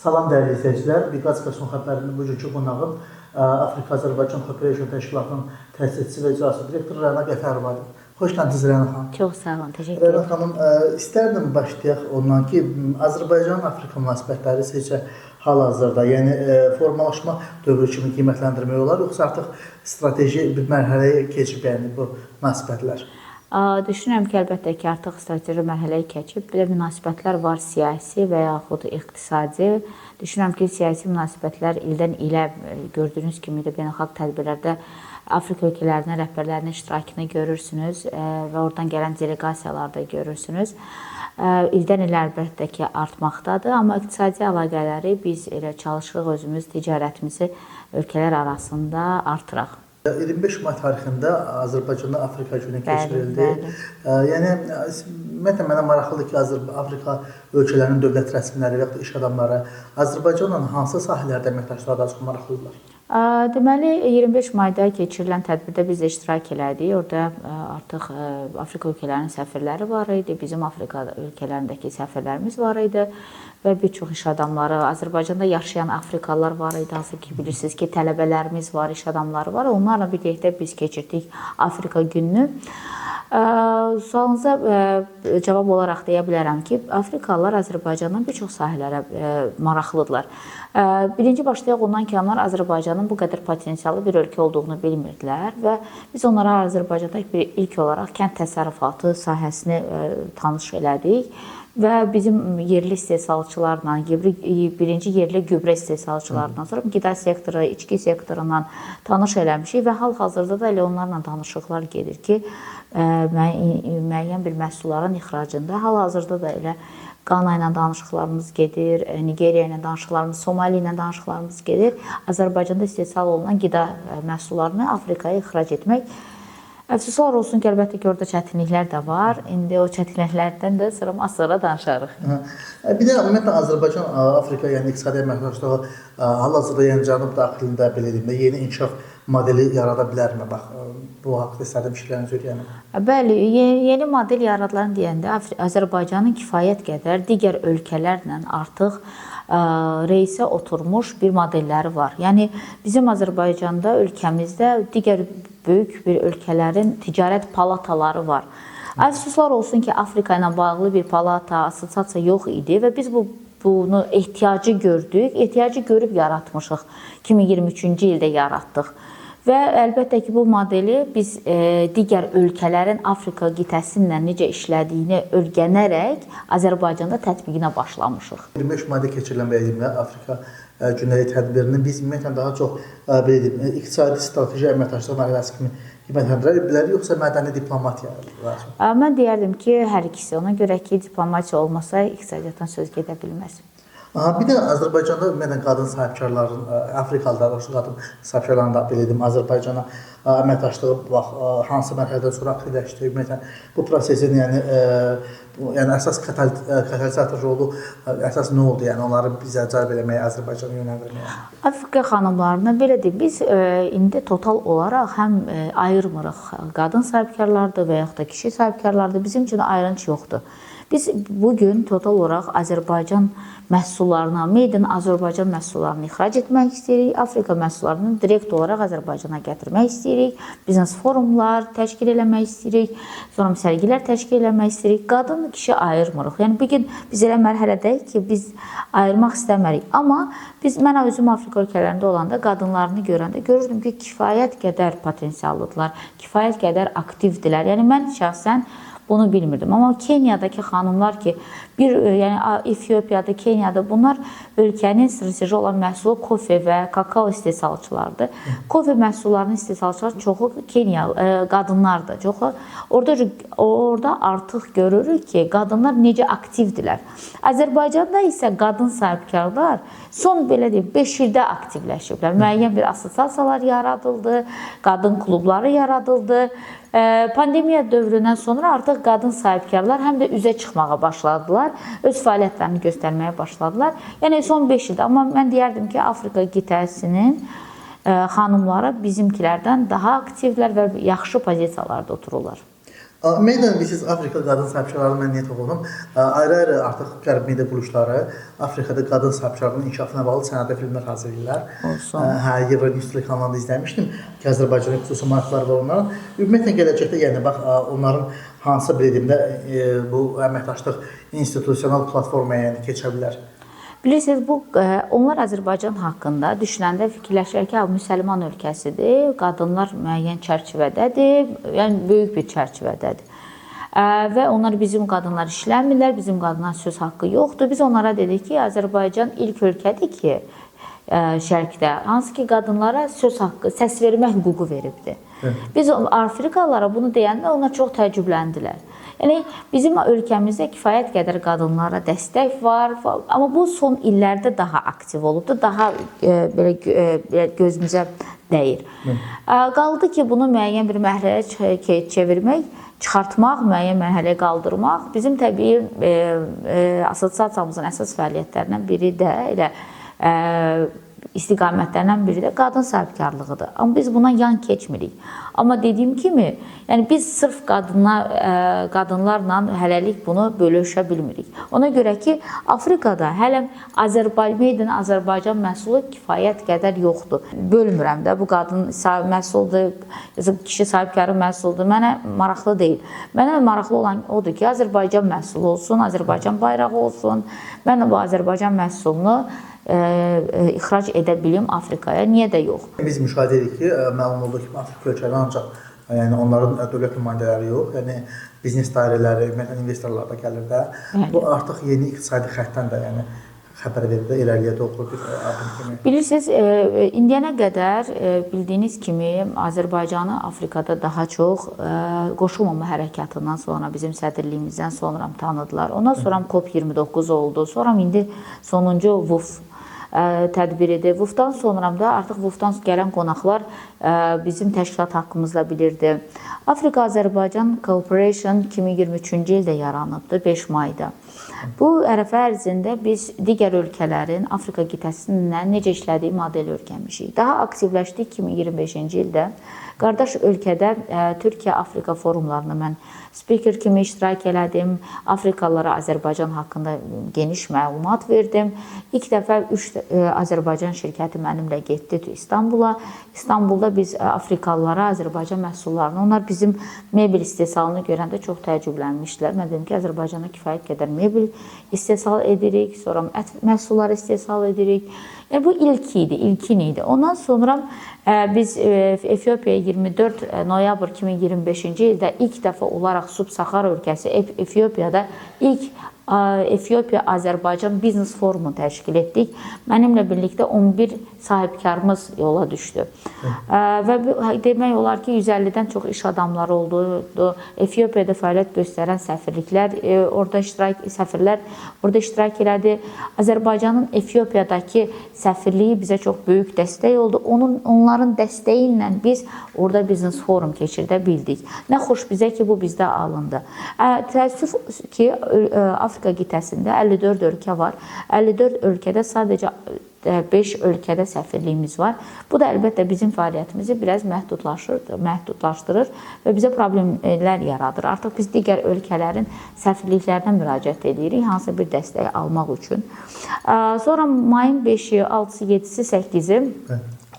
Salam dəyərli izləyicilər, Biqaz Qəsun xəbərinin bugünkü qonağım Afrika-Azərbaycan Cooperation Təşkilatının təsisçisi və icraçı direktoru Rəna Qəfərovadır. Xoş gəldiniz Rəna xanım. Çox sağ olun, təşəkkür ederim. Rəna xanım, istərdim başlayaq ondan ki, Azərbaycan-Afrika münasibətləri sizcə hal-hazırda, yəni formalaşma dövrü kimi qiymətləndirmək olar, yoxsa artıq strateji bir mərhələyə keçib yəni bu münasibətlər? Düşünürəm ki, əlbəttə ki, artıq strateji mərhələyə keçib. Bir də münasibətlər var, siyasi və yaxud iqtisadi. Düşünürəm ki, siyasi münasibətlər ildən ilə gördüyünüz kimi də beynəlxalq tədbirlərdə Afrika ölkələrinin rəhbərlərinin iştirakını görürsünüz və oradan gələn delegasiyalarda görürsünüz. İldən ilə əlbəttə ki, artmaqdadır, amma iqtisadi əlaqələri biz elə çalışırıq özümüz ticarətimizi ölkələr arasında artıraq. 25 may tarixində Azərbaycanda Afrika günü keçirildi. Yəni, ümumiyyətlə, mənə maraqlıdır ki, Afrika ölkələrinin dövlət rəsmiləri və ya iş adamları Azərbaycanla hansı sahələrdə əməkdaşlığa daha çox maraqlıdırlar? Deməli, 25 mayda keçirilən tədbirdə biz də iştirak elədik. Orada artıq Afrika ölkələrinin səfirləri var idi, bizim Afrika ölkələrindəki səfirlərimiz var idi və bir çox iş adamları, Azərbaycanda yaşayan Afrikalılar var idi. Hansı ki, bilirsiniz ki, tələbələrimiz var, iş adamları var. Onlarla birlikdə biz keçirdik Afrika gününü. Sualınıza cavab olaraq deyə bilərəm ki, Afrikalılar Azərbaycandan bir çox sahələrə maraqlıdırlar. Birinci başlayaq ondan ki, onlar Azərbaycanın bu qədər potensiallı bir ölkə olduğunu bilmirdilər və biz onlara Azərbaycanda ilk olaraq kənd təsərrüfatı sahəsini tanış elədik və bizim yerli istehsalçılarla, birinci yerli gübrə istehsalçılarından sonra qida sektoru, içki sektorundan tanış eləmişik və hal-hazırda da elə onlarla danışıqlar gedir ki, müəyyən bir məhsulların ixracında hal-hazırda da elə Qana ilə danışıqlarımız gedir, Nigeriya ilə danışıqlarımız, Somali ilə danışıqlarımız gedir. Azərbaycanda istehsal olunan qida məhsullarını Afrikaya ixrac etmək. Əfsuslar olsun ki, əlbəttə ki, orada çətinliklər də var. İndi o çətinliklərdən də sonra danışarıq. Bir də ümumiyyətlə Azərbaycan Afrika yəni iqtisadi əməkdaşlığı hal-hazırda yəni Cənub daxilində belə deyim də yeni inkişaf modeli yarada bilərmi? Bax, bu haqda istədim fikirlərinizi öyrənim. Bəli, yeni model yaradılan deyəndə Azərbaycanın kifayət qədər digər ölkələrlə artıq reysə oturmuş bir modelləri var. Yəni bizim Azərbaycanda, ölkəmizdə digər böyük bir ölkələrin ticarət palataları var. Əfsuslar olsun ki, Afrika ilə bağlı bir palata, assosiasiya yox idi və biz bunu ehtiyacı gördük, ehtiyacı görüb yaratmışıq. 2023-cü ildə yaratdıq. Və əlbəttə ki, bu modeli biz digər ölkələrin Afrika qitəsində necə işlədiyini öyrənərək Azərbaycanda tətbiqinə başlamışıq. 25 mayda keçirilən belə Afrika günləri tədbirinin biz ümumiyyətlə daha çox iqtisadi strateji əməkdaşlıq mərhələsi kimi qiymətləndirə bilər, yoxsa mədəni diplomatiya? Mən deyərdim ki, hər ikisi. Ona görə ki, diplomatiya olmasa iqtisadiyyatdan söz gedə bilməz. Bir də Azərbaycanda ümumiyyətlə qadın sahibkarların, Afrikalılar, qadın sahibkarların da belə deyim, Azərbaycana əməkdaşlığı hansı mərhələdən sonra aktivləşdi, ümumiyyətlə bu prosesin yəni əsas katalizator rolu əsas nə oldu? Yəni onları bizə cəlb eləməyə, Azərbaycana yönəldirməyə? Afrika xanımlarına belə deyim, biz indi total olaraq həm ayırmırıq. Qadın sahibkarlardır və yaxud da kişi sahibkarlardır. Bizim üçün ayrınç yoxdur. Biz bugün total olaraq Azərbaycan məhsullarına, Made in Azərbaycan məhsullarını ixrac etmək istəyirik. Afrika məhsullarını direkt olaraq Azərbaycana gətirmək istəyirik. Biznes forumlar təşkil eləmək istəyirik. Sonra sərgilər təşkil eləmək istəyirik. Qadın, kişi ayırmırıq. Yəni bugün biz elə mərhələdəyik ki, biz ayırmaq istəmərik. Amma mən özüm Afrika ölkələrində olanda qadınlarını görəndə görürdüm ki, kifayət qədər potensiallıdırlar, kifayət qədər aktivdirlər. Yəni mən şəxsən bunu bilmirdim. Amma Kenyadakı xanımlar ki, yəni Efiopiyada, Kenyada bunlar ölkənin strateji olan məhsulu kofe və kakao istehsalçılardır. Kofe məhsullarının istehsalçıları çoxu Kenya qadınlardır. Çoxu orada artıq görürük ki, qadınlar necə aktivdirlər. Azərbaycanda isə qadın sahibkarlar son belə deyim 5 ildə aktivləşiblər. Müəyyən bir assosiasiyalar yaradıldı, qadın klubları yaradıldı. Pandemiya dövründən sonra artıq qadın sahibkarlar həm də üzə çıxmağa başladılar, öz fəaliyyətlərini göstərməyə başladılar. Yəni son 5 ildə, amma mən deyərdim ki, Afrika qitəsinin xanımları bizimkilərdən daha aktivlər və yaxşı pozisiyalarda otururlar. Ümumiyyətlə bilirsiniz, Afrika qadın sahibkarları mən niyə toxundum? Ayrı-ayrı artıq qərb media quruluşları Afrikada qadın sahibkarlığının inkişafına bağlı sənədli filmlər hazırlayırlar. Olsun. Hə, Euronews telekanalında izləmişdim ki, Azərbaycanın xüsusi maraqları var onların. Ümumiyyətlə gələcəkdə yəni bax onların hansı bir edimdə bu əməkdaşlıq institusional platformaya yəni keçə bilər. Bilirsiniz, onlar Azərbaycan haqqında düşünəndə fikirləşirlər ki, müsəlman ölkəsidir, qadınlar müəyyən çərçivədədir, yəni böyük bir çərçivədədir. Və onlar bizim qadınlar işləmirlər, bizim qadınlar söz haqqı yoxdur. Biz onlara dedik ki, Azərbaycan ilk ölkədir ki, şərqdə, hansı ki qadınlara söz haqqı, səs vermə hüququ veribdir. Biz Afrikalılara bunu deyəndə onlar çox təəccübləndilər. Yəni bizim ölkəmizdə kifayət qədər qadınlara dəstək var, amma bu son illərdə daha aktiv olubdu, daha belə gözümüzə dəyir. Qaldı ki, bunu müəyyən bir mərhələyə çevirmək, çıxartmaq, müəyyən mərhələyə qaldırmaq bizim təbii assosiasiyamızın əsas fəaliyyətlərindən biri də elə istiqamətlərindən biri də qadın sahibkarlığıdır. Amma biz buna yan keçmirik. Amma dediyim kimi, yəni biz sırf qadınlarla hələlik bunu bölüşə bilmirik. Ona görə ki, Afrikada hələ Azərbaycan məhsulu kifayət qədər yoxdur. Bölmürəm də, bu qadın məhsuldur, kişi sahibkarı məhsuldur. Mənə maraqlı deyil. Mənə maraqlı olan odur ki, Azərbaycan məhsulu olsun, Azərbaycan bayrağı olsun. Mən bu Azərbaycan məhsulunu ixrac edə bilim Afrikaya, niyə də yox? Biz müşahidə edirik ki, məlum olduğu kimi Afrika ölkələri ancaq yəni onların dövlət nümayəndələri yox, yəni biznes dairələri, ümumiyyətlə investorlar da gəlir də. Bu artıq yeni iqtisadi xəttdən də yəni xəbər verir də irəliyə doğru bir addım kimi. Bilirsiniz, indiyənə qədər bildiyiniz kimi Azərbaycanı Afrikada daha çox qoşulmama hərəkatından sonra bizim sədrliyimizdən sonra tanıdılar. Ondan sonra COP29 oldu. Sonra indi sonuncu WUF tədbiridir. WUF-dan sonra da artıq WUF-dan gələn qonaqlar bizim təşkilat haqqımızda bilirdi. Afrika-Azərbaycan Cooperation 2023-cü ildə yaranıbdır, 5 mayda. Bu ərəfə ərzində biz digər ölkələrin Afrika qitəsindən necə işlədiyi modeli öyrənmişik. Daha aktivləşdik 2025-ci ildə. Qardaş ölkədə Türkiyə-Afrika forumlarını mən speaker kimi iştirak elədim. Afrikalılara Azərbaycan haqqında geniş məlumat verdim. İlk dəfə 3 Azərbaycan şirkəti mənimlə getdi İstanbula. İstanbulda biz Afrikalılara Azərbaycan məhsullarını, onlar bizim mebel istehsalını görəndə çox təəccüblənmişdilər. Mən dedim ki, Azərbaycana kifayət qədər mebel istehsal edirik, sonra ət məhsulları istehsal edirik. Bu ilkin idi. Ondan sonra biz Efiyopiyaya 24 noyabr 2025-ci ildə ilk dəfə olaraq Sub-Saxara ölkəsi Efiyopiyada ilk Efiopiya-Azərbaycan biznes forumu təşkil etdik. Mənimlə birlikdə 11 sahibkarımız yola düşdü. Və demək olar ki, 150-dən çox iş adamları oldu. Efiyopiyada fəaliyyət göstərən səfirlər orada iştirak elədi. Azərbaycanın Efiyopiyadakı səfirliyi bizə çox böyük dəstək oldu. Onların dəstəyi ilə biz orada biznes forum keçirdə bildik. Nə xoş bizə ki, bu bizdə alındı. Təəssüf ki, Afrika qitəsində 54 ölkə var. 54 ölkədə sadəcə 5 ölkədə səfirliyimiz var. Bu da əlbəttə bizim fəaliyyətimizi biraz məhdudlaşdırır və bizə problemlər yaradır. Artıq biz digər ölkələrin səfirliklərinə müraciət edirik, hansı bir dəstək almaq üçün. Sonra mayın 5-i, 6-sı, 7-si, 8-i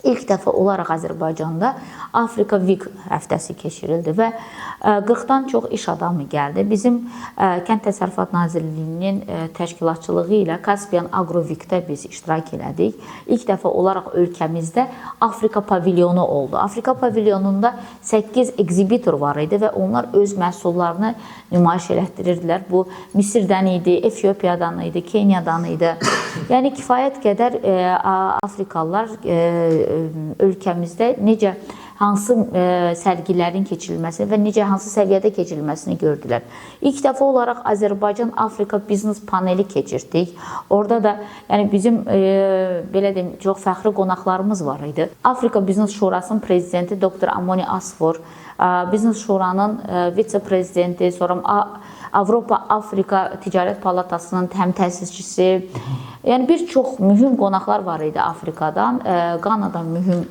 ilk dəfə olaraq Azərbaycanda Afrika Week həftəsi keçirildi və 40-dan çox iş adamı gəldi. Bizim Kənd Təsərrüfat Nazirliyinin təşkilatçılığı ilə Caspian Agro Week-də biz iştirak elədik. İlk dəfə olaraq ölkəmizdə Afrika pavilyonu oldu. Afrika pavilyonunda 8 ekzibitor var idi və onlar öz məhsullarını nümayiş elətdirirdilər. Bu Misirdən idi, Efiyopiyadan idi, Kenyadan idi. Yəni kifayət qədər Afrikalılar ölkəmizdə necə hansı sərgilərin keçirilməsini və necə hansı səviyyədə keçirilməsini gördülər. İlk dəfə olaraq Azərbaycan-Afrika biznes paneli keçirdik. Orada da yəni bizim belə deyim, çox fəxri qonaqlarımız var idi. Afrika Biznes Şurasının prezidenti Dr. Amoni Asfor, Biznes Şuranın vitse-prezidenti, sonra Avropa-Afrika Ticarət Palatasının həm təsisçisi, yəni bir çox mühüm qonaqlar var idi Afrikadan. Qanadan mühüm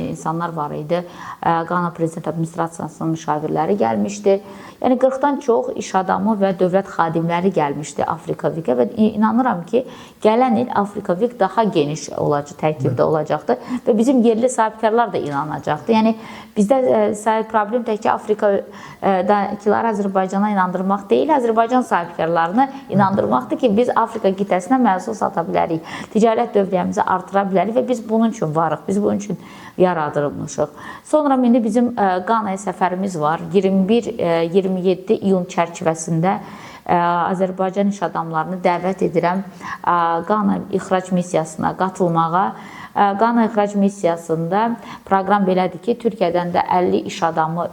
insanlar var idi. Qana Prezident Administrasiyasının müşavirləri gəlmişdi. Yəni 40-dan çox iş adamı və dövlət xadimləri gəlmişdi Afrika Week-ə və inanıram ki, gələn il Afrika Week daha geniş olacaq, tərkibdə olacaqdır və bizim yerli sahibkarlar da inanacaqdır. Yəni bizdə problem təkcə Afrikadakiləri Azərbaycana inandırmaq deyil, Azərbaycan sahibkarlarını inandırmaqdır ki, biz Afrika qitəsinə məhsul sata bilərik, ticarət dövriyyəmizi artıra bilərik və biz bunun üçün varıq, biz bunun üçün yaradılmışıq. Sonra indi bizim Qanaya səfərimiz var. 21-27 iyun çərçivəsində Azərbaycan iş adamlarını dəvət edirəm Qana ixrac missiyasına qatılmağa. Qana ixrac missiyasında proqram belədir ki, Türkiyədən də 50 iş adamı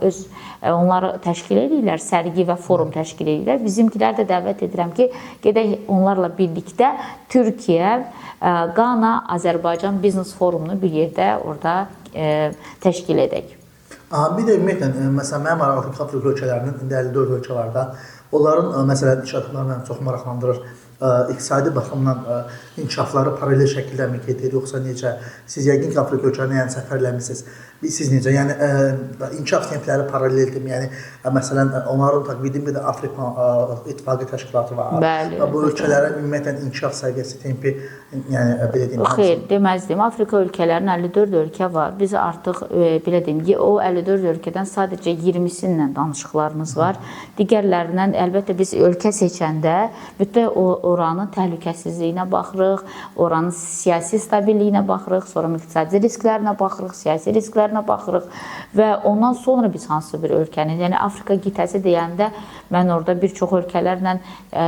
onları təşkil edirlər, sərgi və forum təşkil edirlər. Bizimkilər də dəvət edirəm ki, gedək onlarla birlikdə Türkiyə, Qana, Azərbaycan biznes forumunu bir yerdə orada təşkil edək. Bir də ümumiyyətlə, məsələn, mənim maraqlı Afrika ölkələrinin, indi 54 ölkə var da, onların, məsələn, iş adamları məni çox maraqlandırır. İqtisadi baxımdan inkişafları paralel şəkildə mi gedir, yoxsa necə? Siz yəqin ki, Afrika ölkələrinə səfər eləmisiniz. Siz necə? Yəni, inkişaf templəri paraleldir. Yəni, məsələn, onların təqvidi bir də Afrika İttifaqı təşkilatı var. Bəli. Bu ölkələrin ümumiyyətlə inkişaf səviyyəsi, tempi, yəni, belə deyim. Xeyr, deməzdim. Afrika ölkələrinin 54 ölkə var. Biz artıq, belə deyim, o 54 ölkədən sadəcə 20-sinlə danışıqlarımız var. Digərlərindən, əlbəttə, biz ölkə seçəndə mütləq oranın təhlükəsizliyinə baxırıq, oranın siyasi stabilliyinə baxırıq, sonra iqtisadi risklərinə baxırıq, siyasi risklərinə baxırıq və ondan sonra biz hansı bir ölkənin, yəni Afrika qitəsi deyəndə mən orada bir çox ölkələrlə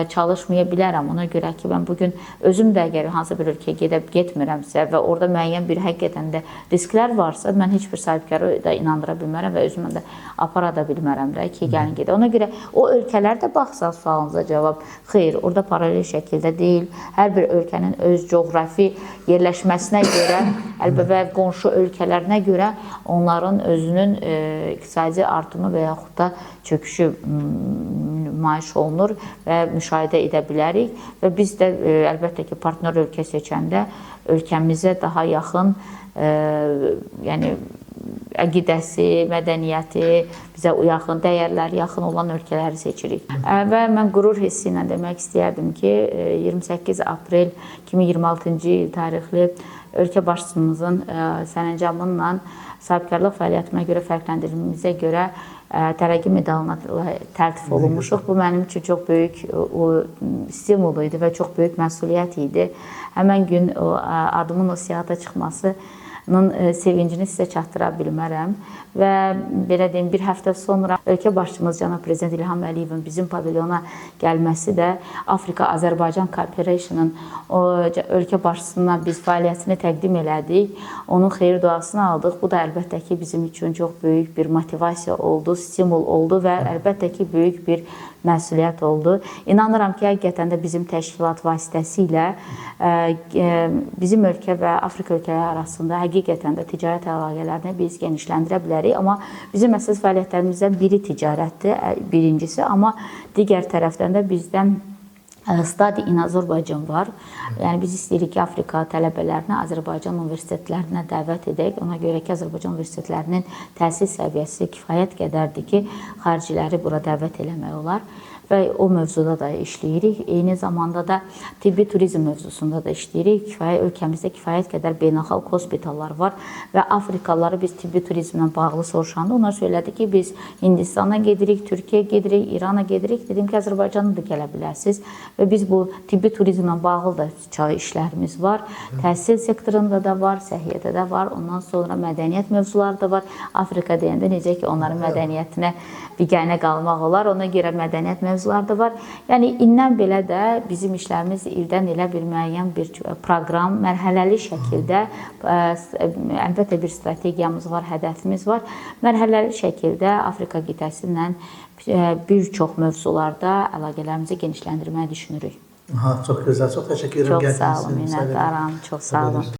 çalışmaya bilərəm. Ona görə ki, mən bugün özüm də əgər hansı bir ölkəyə getmirəmsə və orada müəyyən bir həqiqətən də risklər varsa, mən heç bir sahibkarı da inandıra bilmərəm və özümə də apara da bilmərəm də ki, gəlin gedə. Ona görə o ölkələrdə baxsaq sualınıza cavab, xeyr, orada paralel şəkildə deyil. Hər bir ölkənin öz coğrafi yerləşməsinə görə, əlbəttə qonşu ölkələrinə görə onların özünün iqtisadi artımı və yaxud da çöküşü nümayiş olunur və müşahidə edə bilərik və biz də əlbəttə ki, partner ölkə seçəndə ölkəmizə daha yaxın, yəni əqidəsi, mədəniyyəti, bizə yaxın, dəyərləri yaxın olan ölkələri seçirik. Və mən qürur hissi ilə demək istəyərdim ki, 28 aprel 2026-cı il tarixli ölkə başçımızın sərəncamınla sahibkarlıq fəaliyyətimə görə fərqləndirilməyimizə görə tərəqqi medalına təltif olunmuşuq. Bu mənim üçün çox böyük stimul idi və çox böyük məsuliyyət idi. Həmən gün adımın o siyahıda çıxması sevincini sizə çatdıra bilmərəm və belə deyim, bir həftə sonra ölkə başçımız cənab Prezident İlham Əliyevin bizim pavilyona gəlməsi də Afrika-Azərbaycan Cooperation'ın ölkə başçısına biz fəaliyyətini təqdim elədik. Onun xeyir duasını aldıq. Bu da əlbəttə ki, bizim üçün çox böyük bir motivasiya oldu, stimul oldu və əlbəttə ki, böyük bir məsuliyyət oldu. İnanıram ki, həqiqətən də bizim təşkilat vasitəsilə bizim ölkə və Afrika ölkələri arasında həqiqətən də ticarət əlaqələrini biz genişləndirə bilərik. Amma bizim əsas fəaliyyətlərimizdən biri ticarətdir, birincisi. Amma digər tərəfdən də bizdən Study in Azərbaycan var. Yəni biz istəyirik ki, Afrika tələbələrini Azərbaycan universitetlərinə dəvət edək. Ona görə ki, Azərbaycan universitetlərinin təhsil səviyyəsi kifayət qədərdir ki, xariciləri bura dəvət eləmək olar. Və o mövzuda da işləyirik. Eyni zamanda da tibbi turizm mövzusunda da işləyirik. Ölkəmizdə kifayət qədər beynəlxalq hospitallar var və Afrikalıları biz tibbi turizmlə bağlı soruşanda onlar söylədi ki, biz Hindistana gedirik, Türkiyəyə gedirik, İrana gedirik. Dedim ki, Azərbaycana da gələ bilərsiniz və biz bu tibbi turizmlə bağlı da işlərimiz var. Təhsil sektorunda da var, səhiyyədə də var. Ondan sonra mədəniyyət mövzuları da var. Afrika deyəndə necə ki, onların mədəniyyətinə biganə qalmaq olar. Ona görə mədəniyyət mövzuları da var. Yəni, indən belə də bizim işlərimiz ildən ilə bir müəyyən bir proqram, mərhələli şəkildə, əlbəttə bir strategiyamız var, hədəfimiz var. Mərhələli şəkildə Afrika qitəsi ilə bir çox mövzularda əlaqələrimizi genişləndirməyi düşünürük. Çox gözəl, çox təşəkkür edirəm. Çox sağ olun, minnətdaram, çox sağ olun.